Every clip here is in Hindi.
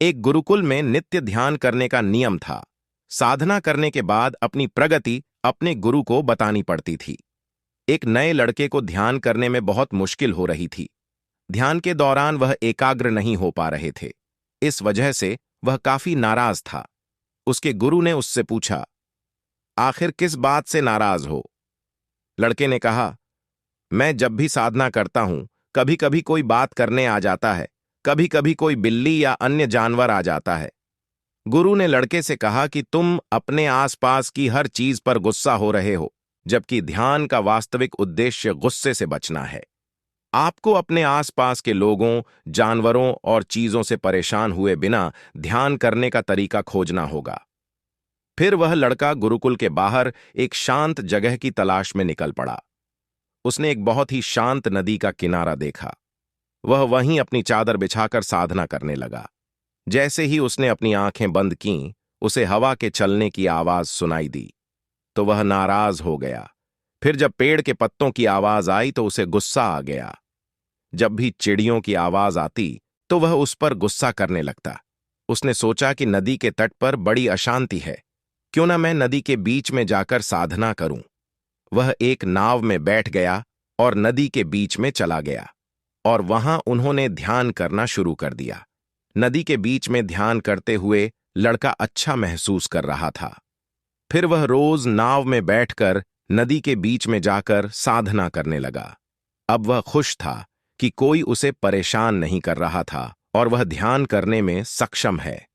एक गुरुकुल में नित्य ध्यान करने का नियम था। साधना करने के बाद अपनी प्रगति अपने गुरु को बतानी पड़ती थी। एक नए लड़के को ध्यान करने में बहुत मुश्किल हो रही थी। ध्यान के दौरान वह एकाग्र नहीं हो पा रहे थे। इस वजह से वह काफी नाराज था। उसके गुरु ने उससे पूछा, आखिर किस बात से नाराज हो? लड़के ने कहा, मैं जब भी साधना करता हूं, कभी कभी कोई बात करने आ जाता है, कभी कभी कोई बिल्ली या अन्य जानवर आ जाता है। गुरु ने लड़के से कहा कि तुम अपने आसपास की हर चीज पर गुस्सा हो रहे हो, जबकि ध्यान का वास्तविक उद्देश्य गुस्से से बचना है। आपको अपने आसपास के लोगों, जानवरों और चीजों से परेशान हुए बिना ध्यान करने का तरीका खोजना होगा। फिर वह लड़का गुरुकुल के बाहर एक शांत जगह की तलाश में निकल पड़ा। उसने एक बहुत ही शांत नदी का किनारा देखा। वह वहीं अपनी चादर बिछाकर साधना करने लगा। जैसे ही उसने अपनी आंखें बंद कीं, उसे हवा के चलने की आवाज सुनाई दी, तो वह नाराज हो गया। फिर जब पेड़ के पत्तों की आवाज आई तो उसे गुस्सा आ गया। जब भी चिड़ियों की आवाज आती तो वह उस पर गुस्सा करने लगता। उसने सोचा कि नदी के तट पर बड़ी अशांति है, क्यों ना मैं नदी के बीच में जाकर साधना करूं। वह एक नाव में बैठ गया और नदी के बीच में चला गया, और वहां उन्होंने ध्यान करना शुरू कर दिया। नदी के बीच में ध्यान करते हुए लड़का अच्छा महसूस कर रहा था। फिर वह रोज नाव में बैठकर नदी के बीच में जाकर साधना करने लगा। अब वह खुश था कि कोई उसे परेशान नहीं कर रहा था और वह ध्यान करने में सक्षम है।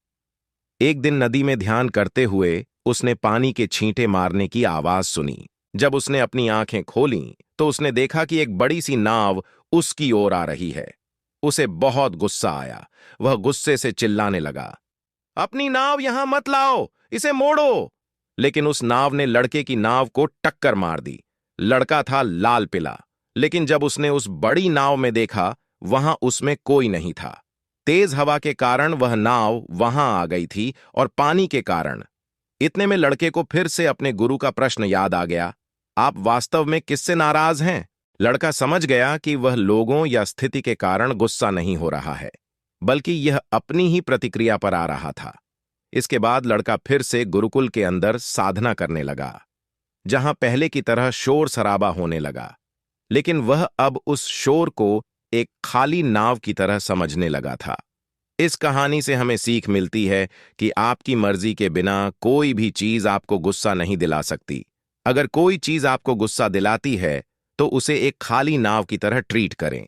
एक दिन नदी में ध्यान करते हुए उसने पानी के छींटे मारने की आवाज सुनी। जब उसने अपनी आंखें खोलीं तो उसने देखा कि एक बड़ी सी नाव उसकी ओर आ रही है। उसे बहुत गुस्सा आया। वह गुस्से से चिल्लाने लगा, अपनी नाव यहां मत लाओ, इसे मोड़ो। लेकिन उस नाव ने लड़के की नाव को टक्कर मार दी। लड़का था लाल पिला, लेकिन जब उसने उस बड़ी नाव में देखा, वहां उसमें कोई नहीं था। तेज हवा के कारण वह नाव वहां आ गई थी और पानी के कारण। इतने में लड़के को फिर से अपने गुरु का प्रश्न याद आ गया, आप वास्तव में किससे नाराज हैं? लड़का समझ गया कि वह लोगों या स्थिति के कारण गुस्सा नहीं हो रहा है, बल्कि यह अपनी ही प्रतिक्रिया पर आ रहा था। इसके बाद लड़का फिर से गुरुकुल के अंदर साधना करने लगा, जहां पहले की तरह शोर शराबा होने लगा। लेकिन वह अब उस शोर को एक खाली नाव की तरह समझने लगा था। इस कहानी से हमें सीख मिलती है कि आपकी मर्जी के बिना कोई भी चीज आपको गुस्सा नहीं दिला सकती। अगर कोई चीज आपको गुस्सा दिलाती है तो उसे एक खाली नाव की तरह ट्रीट करें।